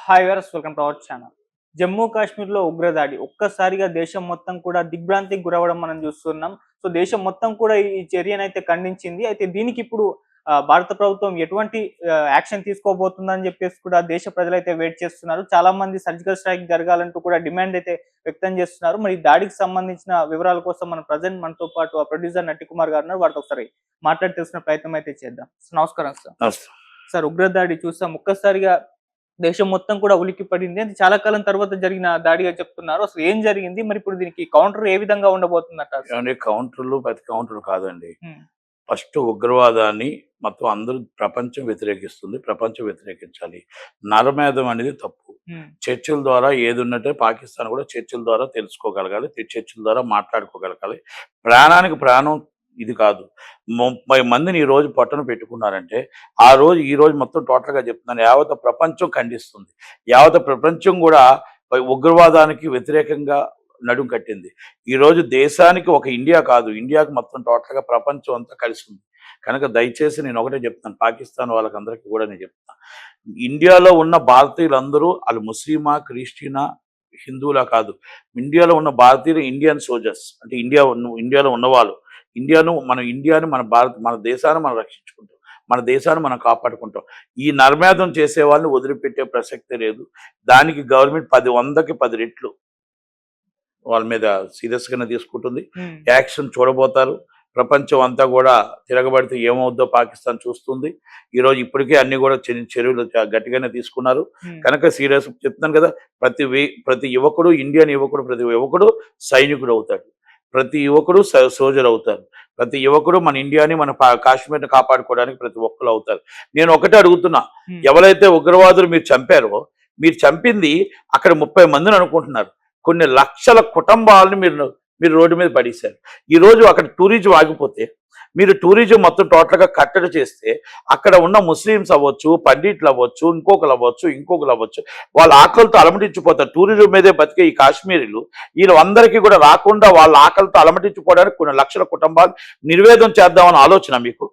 Hi viewers, welcome to our channel. Jammu కాశ్మీర్‌లో ఉగ్రదాడి ఒక్కసారిగా దేశం మొత్తం కూడా దిగ్భ్రాంతికి గురవ్వడం మనం చూస్తున్నాం. సో, దేశం మొత్తం కూడా ఈ చర్యనైతే ఖండించింది. అయితే దీనికి ఇప్పుడు భారత ప్రభుత్వం ఎటువంటి యాక్షన్ తీసుకోబోతుందని చెప్పేసి కూడా దేశ ప్రజలైతే వెయిట్ చేస్తున్నారు. చాలా మంది సర్జికల్ స్ట్రైక్ జరగాలంటూ కూడా డిమాండ్ అయితే వ్యక్తం చేస్తున్నారు. మరి ఈ దాడికి సంబంధించిన వివరాల కోసం మనతో పాటు ప్రొడ్యూసర్ నట్టికుమార్ గారు ఉన్నారు. వారితో ఒకసారి మాట్లాడి తెలుసుకునే ప్రయత్నం అయితే చేద్దాం. నమస్కారం సార్. నమస్తే. సార్, ఉగ్రదాడి చూసాం. ఒక్కసారిగా దేశం మొత్తం కూడా ఉలిక్కిపడింది. అది చాలా కాలం తర్వాత జరిగిన దాడిగా చెప్తున్నారు. అసలు ఏం జరిగింది? మరి ఇప్పుడు దీనికి కౌంటర్ ఏ విధంగా ఉండబోతుందట? ఏమండి, కౌంటర్లు ప్రతి కౌంటర్ కాదండి. హ్మ్. ఫస్ట్ ఉగ్రవాదాన్ని మొత్తం అందరూ ప్రపంచం వ్యతిరేకిస్తుంది. ప్రపంచం వ్యతిరేకించాలి. నరమేధం అనేది తప్పు. చర్చల ద్వారా ఏది ఉన్నట్టే పాకిస్తాన్ కూడా చర్చల ద్వారా తెలుసుకోగలగాలి. చర్చల ద్వారా మాట్లాడుకోగలగాలి. ప్రాణానికి ప్రాణం ఇది కాదు. 30 మందిని ఈ రోజు పొట్టన పెట్టుకున్నారంటే ఆ రోజు ఈ రోజు మొత్తం టోటల్గా చెప్తున్నాను, యావత్ ప్రపంచం ఖండిస్తుంది. యావత్ ప్రపంచం కూడా ఉగ్రవాదానికి వ్యతిరేకంగా నడుం కట్టింది. ఈరోజు దేశానికి ఒక ఇండియా కాదు, ఇండియాకి మొత్తం టోటల్గా ప్రపంచం అంతా కలిసి ఉంది. కనుక దయచేసి నేను ఒకటే చెప్తాను, పాకిస్తాన్ వాళ్ళకందరికీ కూడా నేను చెప్తాను, ఇండియాలో ఉన్న భారతీయులందరూ వాళ్ళు ముస్లిమా, క్రిస్టియనా, హిందువులా కాదు. ఇండియాలో ఉన్న భారతీయులు ఇండియన్ సోల్జర్స్, అంటే ఇండియాలో ఉన్నవాళ్ళు. ఇండియాని మన దేశాన్ని మనం రక్షించుకుంటాం, మన దేశాన్ని మనం కాపాడుకుంటాం. ఈ నర్మేధం చేసే వాళ్ళని వదిలిపెట్టే ప్రసక్తే లేదు. దానికి గవర్నమెంట్ 100కి 10 రెట్లు వాళ్ళ మీద సీరియస్గానే తీసుకుంటుంది. యాక్షన్ చూడబోతారు. ప్రపంచం అంతా కూడా తిరగబడితే ఏమవుద్దో పాకిస్తాన్ చూస్తుంది. ఈరోజు ఇప్పటికే అన్ని కూడా చర్యలు గట్టిగానే తీసుకున్నారు. కనుక సీరియస్ చెప్తున్నాను కదా, ప్రతి యువకుడు, ఇండియన్ యువకుడు, ప్రతి యువకుడు సైనికుడు అవుతాడు. ప్రతి యువకుడు సోల్జర్ అవుతారు. ప్రతి యువకుడు మన ఇండియాని, మన కాశ్మీర్ని కాపాడుకోవడానికి ప్రతి ఒక్కరు అవుతారు. నేను ఒకటే అడుగుతున్నా, ఎవరైతే ఉగ్రవాదులు మీరు చంపారో, మీరు చంపింది అక్కడ 30 మందిని అనుకుంటున్నారు. కొన్ని లక్షల కుటుంబాలను మీరు రోడ్డు మీద పడేశారు. ఈరోజు అక్కడ టూరిజం ఆగిపోతే, మీరు టూరిజం మొత్తం టోటల్గా కట్టడి చేస్తే అక్కడ ఉన్న ముస్లిమ్స్ అవ్వచ్చు, పండిట్లు అవ్వచ్చు, ఇంకొకరు అవ్వచ్చు, వాళ్ళ ఆకలితో అలమటించిపోతారు. టూరిజం మీదే బతికే ఈ కాశ్మీరీలు వీళ్ళందరికీ కూడా రాకుండా వాళ్ళ ఆకలితో అలమటించిపోవడానికి కొన్ని లక్షల కుటుంబాలు నిర్వేదం చేద్దామని ఆలోచన మీకు?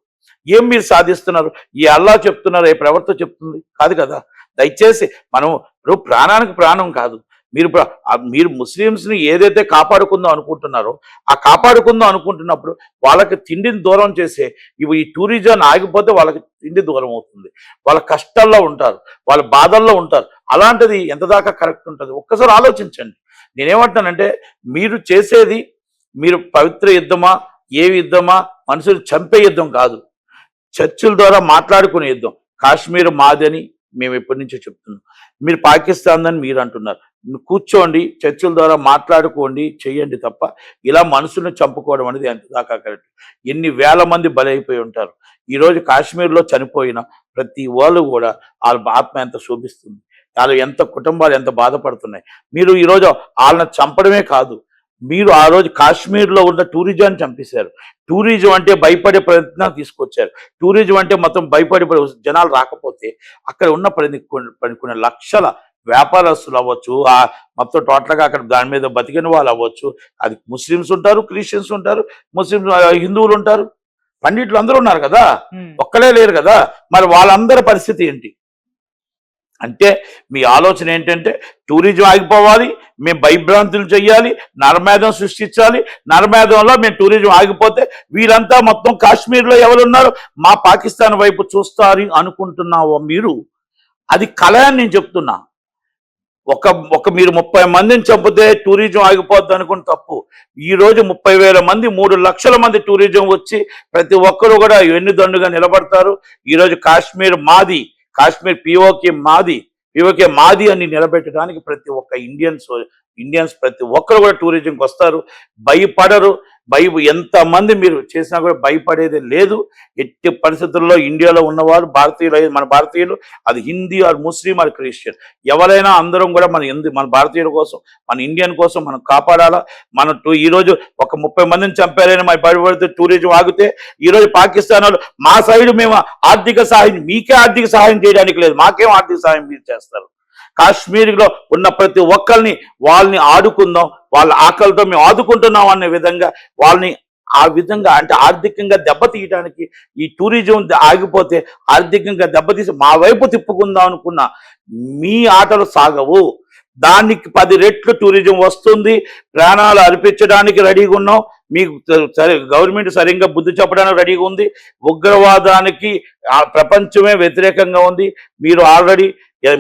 ఏం మీరు సాధిస్తున్నారు? ఈ అల్లా చెప్తున్నారు, ఏ ప్రవర్త చెప్తుంది? కాదు కదా. దయచేసి మనం ఇప్పుడు ప్రాణానికి ప్రాణం కాదు, మీరు ముస్లిమ్స్ని ఏదైతే కాపాడుకుందాం అనుకుంటున్నారో ఆ కాపాడుకుందాం అనుకుంటున్నప్పుడు వాళ్ళకి తిండిని దూరం చేసే ఈ టూరిజం ఆగిపోతే వాళ్ళకి తిండి దూరం అవుతుంది. వాళ్ళ కష్టాల్లో ఉంటారు, వాళ్ళ బాధల్లో ఉంటారు. అలాంటిది ఎంత దాకా కరెక్ట్ ఉంటుంది? ఒక్కసారి ఆలోచించండి. నేనేమంటున్నానంటే, మీరు చేసేది మీరు పవిత్ర యుద్ధమా, ఏ యుద్ధమా, మనుషులు చంపే యుద్ధం కాదు, చర్చల ద్వారా మాట్లాడుకునే యుద్ధం. కాశ్మీర్ మాదని మేము ఎప్పటి నుంచో చెప్తున్నాం. మీరు పాకిస్తాన్ అని మీరు అంటున్నారు. కూర్చోండి, చర్చల ద్వారా మాట్లాడుకోండి, చెయ్యండి తప్ప ఇలా మనుషులను చంపుకోవడం అనేది ఎంత దాకా కరెక్ట్? ఎన్ని వేల మంది బలైపోయి ఉంటారు. ఈరోజు కాశ్మీర్లో చనిపోయిన ప్రతి వాళ్ళు కూడా వాళ్ళ ఆత్మ ఎంత శోభిస్తుంది, వాళ్ళు ఎంత కుటుంబాలు ఎంత బాధపడుతున్నాయి. మీరు ఈరోజు వాళ్ళని చంపడమే కాదు, మీరు ఆ రోజు కాశ్మీర్లో ఉన్న టూరిజాన్ని చంపేశారు. టూరిజం అంటే భయపడే ప్రయత్నం తీసుకొచ్చారు. టూరిజం అంటే మొత్తం భయపడే జనాలు రాకపోతే అక్కడ ఉన్న కొన్ని లక్షల వ్యాపారస్తులు అవ్వచ్చు, మొత్తం టోటల్గా అక్కడ దాని మీద బతికిన వాళ్ళు అవ్వచ్చు. అది ముస్లిమ్స్ ఉంటారు, క్రిస్టియన్స్ ఉంటారు, హిందువులు ఉంటారు, పండితులు అందరూ ఉన్నారు కదా, ఒక్కలే లేరు కదా. మరి వాళ్ళందరి పరిస్థితి ఏంటి అంటే, మీ ఆలోచన ఏంటంటే టూరిజం ఆగిపోవాలి, మేము భయభ్రాంతులు చెయ్యాలి, నరమేధం సృష్టించాలి. నరమేధంలో మేము టూరిజం ఆగిపోతే వీళ్ళంతా మొత్తం కాశ్మీర్లో ఎవరున్నారు మా పాకిస్తాన్ వైపు చూస్తారు అనుకుంటున్నావో మీరు, అది కళ అని నేను చెప్తున్నా. మీరు 30 మందిని చంపితే టూరిజం ఆగిపోద్ది అనుకుని తప్పు. ఈరోజు 30,000 మంది, 3 లక్షల మంది టూరిజం వచ్చి ప్రతి ఒక్కరు కూడా వెన్నుదండుగా నిలబడతారు. ఈరోజు కాశ్మీర్ మాది, కాశ్మీర్ పిఓకే మాది అని నిలబెట్టడానికి ప్రతి ఒక్క ఇండియన్స్ ప్రతి ఒక్కరు కూడా టూరిజంకి వస్తారు. భయపడరు. ఎంతమంది మీరు చేసినా కూడా భయపడేది లేదు. ఎట్టి పరిస్థితుల్లో ఇండియాలో ఉన్నవారు మన భారతీయులు, అది Hindi or Muslim or Christian, ఎవరైనా అందరం కూడా మన భారతీయుల కోసం, మన ఇండియన్ కోసం మనం కాపాడాలా. ఈరోజు ఒక 30 మందిని చంపారని మన భయపడితే టూరిజం ఆగితే, ఈరోజు పాకిస్తాన్ వాళ్ళు మా సైడ్ మేము ఆర్థిక సహాయం, మీకే ఆర్థిక సహాయం చేయడానికి లేదు, మాకేం ఆర్థిక సహాయం మీరు చేస్తారు? కాశ్మీర్లో ఉన్న ప్రతి ఒక్కరిని వాళ్ళని ఆడుకుందాం, వాళ్ళ ఆకలితో మేము ఆదుకుంటున్నాం అనే విధంగా వాళ్ళని ఆ విధంగా అంటే ఆర్థికంగా దెబ్బతీయడానికి ఈ టూరిజం ఆగిపోతే ఆర్థికంగా దెబ్బతీసి మా వైపు తిప్పుకుందాం అనుకున్న మీ ఆటలు సాగవు. దానికి 10 రెట్లు టూరిజం వస్తుంది. ప్రాణాలు అర్పించడానికి రెడీగా ఉన్నాం. మీకు సరే గవర్నమెంట్ సరిగ్గా బుద్ధి చెప్పడానికి రెడీగా ఉంది. ఉగ్రవాదానికి ఆ ప్రపంచమే వ్యతిరేకంగా ఉంది. మీరు ఆల్రెడీ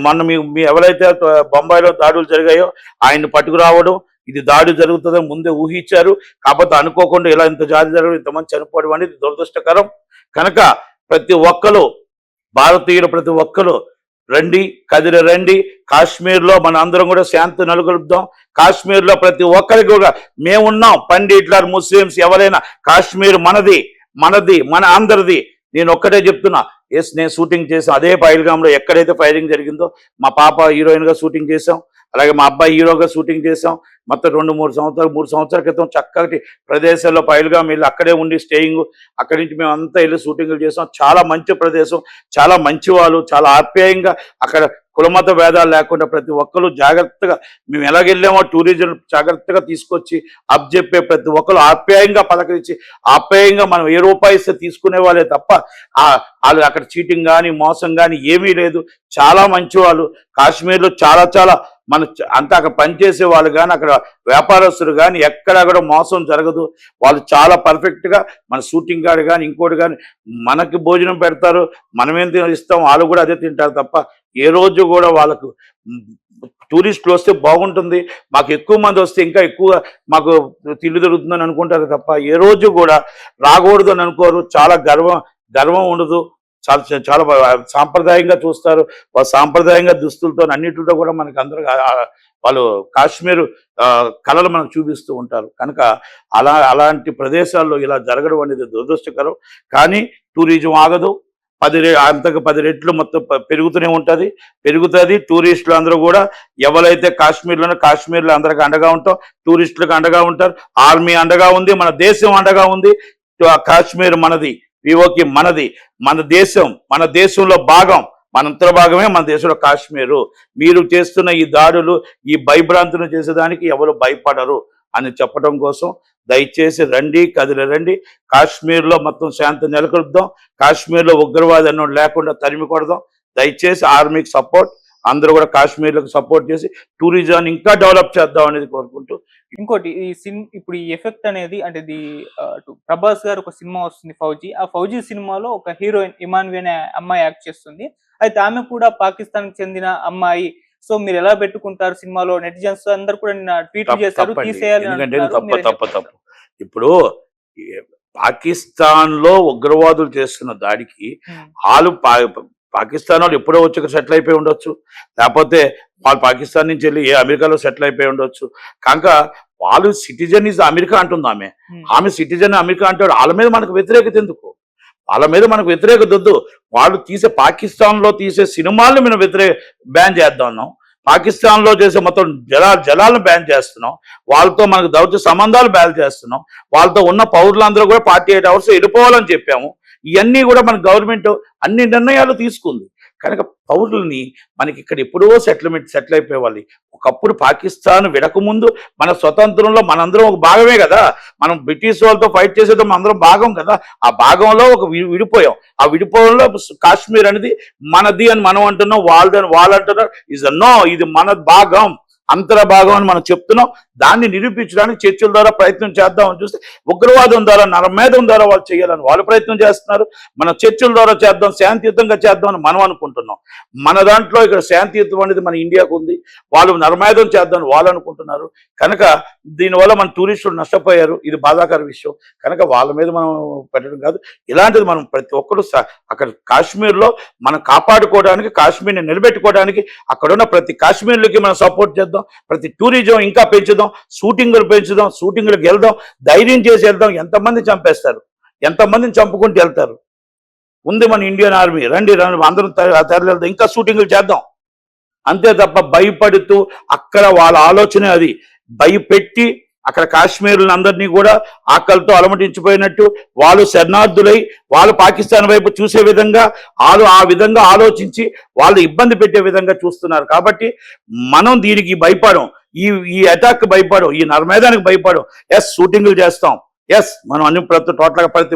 మొన్న మీ ఎవరైతే బొంబాయిలో దాడులు జరిగాయో ఆయన్ని పట్టుకురావడం, ఇది దాడి జరుగుతుందని ముందే ఊహించారు. కాకపోతే అనుకోకుండా ఇలా ఇంత జాతి జరగడం, ఇంతమంది చనిపోవడం అనేది దురదృష్టకరం. కనుక ప్రతి ఒక్కరు భారతీయులు ప్రతి ఒక్కరు రండి, కదిలి రండి. కాశ్మీర్లో మన అందరం కూడా శాంతి నెలకొల్పుదాం. కాశ్మీర్లో ప్రతి ఒక్కరికి కూడా మేమున్నాం. పండిట్లర్, ముస్లిమ్స్ ఎవరైనా కాశ్మీర్ మనది, మనది, మన అందరిది. నేను ఒక్కటే చెప్తున్నా, ఎస్ నేను షూటింగ్ చేసాం అదే పహల్గామ్లో ఎక్కడైతే ఫైరింగ్ జరిగిందో. మా పాప హీరోయిన్గా షూటింగ్ చేసాం, అలాగే మా అబ్బాయి హీరోగా షూటింగ్ చేసాం. మొత్తం 3 సంవత్సరాల క్రితం చక్కటి ప్రదేశాల్లో పహల్గామ్ వెళ్ళి అక్కడే ఉండి స్టేయింగ్, అక్కడి నుంచి మేము అంతా వెళ్ళి షూటింగ్లు చేసాం. చాలా మంచి ప్రదేశం, చాలా మంచి వాళ్ళు, చాలా ఆప్యాయంగా అక్కడ కులమత భేదాలు లేకుండా ప్రతి ఒక్కరు జాగ్రత్తగా మేము ఎలాగెళ్ళామో టూరిజం జాగ్రత్తగా తీసుకొచ్చి అప్పచెప్పే ప్రతి ఒక్కరు ఆప్యాయంగా పలకరించి ఆప్యాయంగా మనం ఏ రూపాయి ఇస్తే తీసుకునే వాళ్ళే తప్ప వాళ్ళు అక్కడ చీటింగ్ కానీ మోసం కానీ ఏమీ లేదు. చాలా మంచి వాళ్ళు. కాశ్మీర్లో చాలా మన అంతా అక్కడ పనిచేసే వాళ్ళు కానీ అక్కడ వ్యాపారస్తులు కానీ ఎక్కడా కూడా మోసం జరగదు. వాళ్ళు చాలా పర్ఫెక్ట్గా మన షూటింగ్ గార్డు కానీ ఇంకోటి కానీ మనకి భోజనం పెడతారు, మనమేం ఇస్తాం వాళ్ళు కూడా అదే తింటారు తప్ప ఏ రోజు కూడా వాళ్ళకు టూరిస్టులు వస్తే బాగుంటుంది, మాకు ఎక్కువ మంది వస్తే ఇంకా ఎక్కువ మాకు తిండి దొరుకుతుందని అనుకుంటారు తప్ప ఏ రోజు కూడా రాకూడదు అని అనుకోరు. చాలా గర్వం ఉండదు. చాలా సాంప్రదాయంగా చూస్తారు. వాళ్ళు సాంప్రదాయంగా దుస్తులతో అన్నిటితో కూడా మనకి అందరూ వాళ్ళు కాశ్మీర్ కళలు మనకు చూపిస్తూ ఉంటారు. కనుక అలాంటి ప్రదేశాల్లో ఇలా జరగడం అనేది దురదృష్టకరం. కానీ టూరిజం ఆగదు. 10 రెట్లు మొత్తం పెరుగుతూనే పెరుగుతుంది. టూరిస్టులు అందరూ కూడా ఎవరైతే కాశ్మీర్లో అందరికి అండగా ఉంటాం, టూరిస్టులకు అండగా ఉంటారు. ఆర్మీ అండగా ఉంది, మన దేశం అండగా ఉంది. కాశ్మీర్ మనది, పిఓకి మనది, మన దేశంలో భాగం, మనంతర భాగమే మన దేశంలో కాశ్మీరు. మీరు చేస్తున్న ఈ దాడులు, ఈ భయభ్రాంతులు చేసేదానికి ఎవరు భయపడరు అని చెప్పడం కోసం దయచేసి రండి, కదిలి రండి. కాశ్మీర్లో మొత్తం శాంతి నెలకొల్పుదాం. కాశ్మీర్లో ఉగ్రవాది అన్నోడు లేకుండా తరిమి కొడదాం. దయచేసి ఆర్మీకి సపోర్ట్, అందరూ కూడా కాశ్మీర్లకు సపోర్ట్ చేసి టూరిజాన్ని ఇంకా డెవలప్ చేద్దాం అనేది కోరుకుంటూ. ఇంకోటి ఇప్పుడు ఈ ఎఫెక్ట్ అనేది అంటే ప్రభాస్ గారు ఒక సినిమా వస్తుంది ఫౌజీ. ఆ ఫౌజీ సినిమాలో ఒక హీరోయిన్ ఇమాన్వి అనే అమ్మాయి యాక్ట్ చేస్తుంది. అయితే ఆమె కూడా పాకిస్తాన్ కి చెందిన అమ్మాయి. సో మీరు ఎలా పెట్టుకుంటారు సినిమాలో? నెటిజన్స్ అందరు కూడా ట్వీట్ చేశారు తీసేయాలి. తప్పు. ఇప్పుడు పాకిస్తాన్ లో ఉగ్రవాదులు చేస్తున్న దాడికి వాళ్ళు పాకిస్తాన్ వాళ్ళు ఎప్పుడో వచ్చి ఇక్కడ సెటిల్ అయిపోయి ఉండొచ్చు, లేకపోతే వాళ్ళు పాకిస్తాన్ నుంచి వెళ్ళి అమెరికాలో సెటిల్ అయిపోయి ఉండొచ్చు. కనుక వాళ్ళు సిటిజన్ ఇస్ అమెరికా అంటుంది ఆమె సిటిజన్ అమెరికా అంటే వాళ్ళ మీద మనకు వ్యతిరేకత ఎందుకు? వాళ్ళ మీద మనకు వ్యతిరేకత వద్దు. వాళ్ళు పాకిస్తాన్లో తీసే సినిమాలను మనం బ్యాన్ చేద్దాం అన్నాం. పాకిస్తాన్లో చేసే మొత్తం జలాలను బ్యాన్ చేస్తున్నాం. వాళ్ళతో మనకు దౌత్య సంబంధాలు బ్యాన్ చేస్తున్నాం. వాళ్ళతో ఉన్న పౌరులందరూ కూడా 48 hours వెళ్ళిపోవాలని చెప్పాము. ఇవన్నీ కూడా మన గవర్నమెంట్ అన్ని నిర్ణయాలు తీసుకుంది. కనుక పౌరుల్ని మనకి ఇక్కడ ఎప్పుడో సెటిల్ అయిపోయేవాళ్ళు. ఒకప్పుడు పాకిస్తాన్ విడకముందు మన స్వతంత్రంలో మనందరం ఒక భాగమే కదా. మనం బ్రిటిష్ వాళ్ళతో ఫైట్ చేసేదో మనందరం భాగం కదా. ఆ భాగంలో ఒక విడిపోయాం. ఆ విడిపోవడంలో కాశ్మీర్ అనేది మనది అని మనం అంటున్నాం, వాళ్ళు అంటున్నారు ఇది మన భాగం, అంతర భాగం అని మనం చెప్తున్నాం. దాన్ని నిరూపించడానికి చర్చల ద్వారా ప్రయత్నం చేద్దామని చూస్తే ఉగ్రవాదం ద్వారా నరమేధం ద్వారా వాళ్ళు చేయాలని వాళ్ళు ప్రయత్నం చేస్తున్నారు. మన చర్చల ద్వారా చేద్దాం, శాంతియుతంగా చేద్దామని మనం అనుకుంటున్నాం. మన దాంట్లో ఇక్కడ శాంతియుతం అనేది మన ఇండియాకు ఉంది. వాళ్ళు నరమేధం చేద్దామని వాళ్ళు అనుకుంటున్నారు. కనుక దీనివల్ల మన టూరిస్టులు నష్టపోయారు. ఇది బాధాకర విషయం. కనుక వాళ్ళ మీద మనం పెట్టడం కాదు. ఇలాంటిది మనం ప్రతి ఒక్కరు అక్కడ కాశ్మీర్లో మనం కాపాడుకోవడానికి, కాశ్మీర్ని నిలబెట్టుకోవడానికి అక్కడున్న ప్రతి కాశ్మీర్లకి మనం సపోర్ట్ చేద్దాం. ప్రతి టూరిజం ఇంకా పెంచుదాం, షూటింగ్లు పెంచుదాం, షూటింగ్లకు వెళ్దాం, ధైర్యం చేసి వెళ్దాం. ఎంతమంది చంపేస్తారు, ఎంతమందిని చంపుకుంటూ వెళ్తారు. ఉంది మన ఇండియన్ ఆర్మీ, రండి అందరం తరలిద్దాం, ఇంకా షూటింగ్లు చేద్దాం. అంతే తప్ప భయపడుతూ అక్కడ వాళ్ళ ఆలోచన అది. భయపెట్టి అక్కడ కాశ్మీర్లను అందరినీ కూడా ఆకలితో అలమటించిపోయినట్టు వాళ్ళు శరణార్థులై వాళ్ళు పాకిస్తాన్ వైపు చూసే విధంగా వాళ్ళు ఆ విధంగా ఆలోచించి వాళ్ళు ఇబ్బంది పెట్టే విధంగా చూస్తున్నారు. కాబట్టి మనం దీనికి భయపడం, ఈ అటాక్ భయపడం, ఈ నరమేధానికి భయపడం. షూటింగ్లు చేస్తాం, ఎస్ మనం అన్ని ప్రతి టోటల్గా ప్రతి భారత